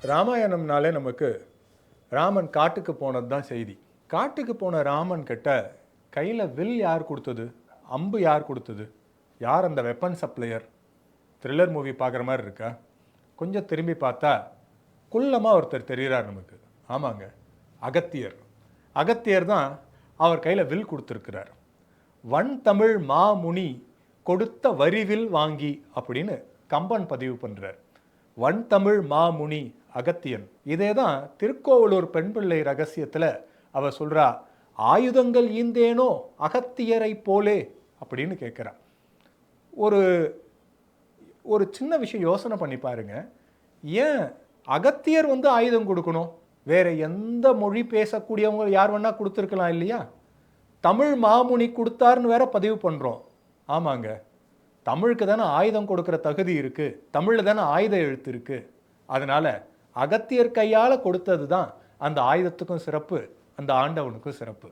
ராமாயணம்னாலே நமக்கு ராமன் காட்டுக்கு போனது தான் செய்தி. காட்டுக்கு போன ராமன் கிட்ட கையில் வில் யார் கொடுத்தது, அம்பு யார் கொடுத்தது, யார் அந்த வெப்பன் சப்ளையர்? த்ரில்லர் மூவி பார்க்குற மாதிரி இருக்கா? கொஞ்சம் திரும்பி பார்த்தா குள்ளமாக ஒருத்தர் தெரிகிறார் நமக்கு. ஆமாங்க, அகத்தியர். அகத்தியர் தான் அவர் கையில் வில் கொடுத்துருக்கிறார். வன் தமிழ் மாமுனி கொடுத்த வரிவில் வாங்கி அப்படின்னு கம்பன் பதிவு பண்ணுறார். வன் தமிழ் மாமுனி அகத்தியன். இதே தான் திருக்கோவலூர் பெண் பிள்ளை ரகசியத்தில் அவ சொல்கிறா, ஆயுதங்கள் ஈந்தேனோ அகத்தியரை போலே அப்படின்னு கேட்குறா. ஒரு ஒரு சின்ன விஷயம் யோசனை பண்ணி பாருங்க. ஏன் அகத்தியர் ஆயுதம் கொடுக்கணும்? வேற எந்த மொழி பேசக்கூடியவங்க யார் வேணா கொடுத்துருக்கலாம் இல்லையா? தமிழ் மாமுனி கொடுத்தாருன்னு வேற பதிவு பண்ணுறோம். ஆமாங்க, தமிழுக்கு தானே ஆயுதம் கொடுக்குற தகுதி இருக்குது, தமிழில் தானே ஆயுத எழுத்து இருக்குது. அதனால் அகத்தியர் கையால் கொடுத்தது தான் அந்த ஆயுதத்துக்கும் சிறப்பு, அந்த ஆண்டவனுக்கும் சிறப்பு.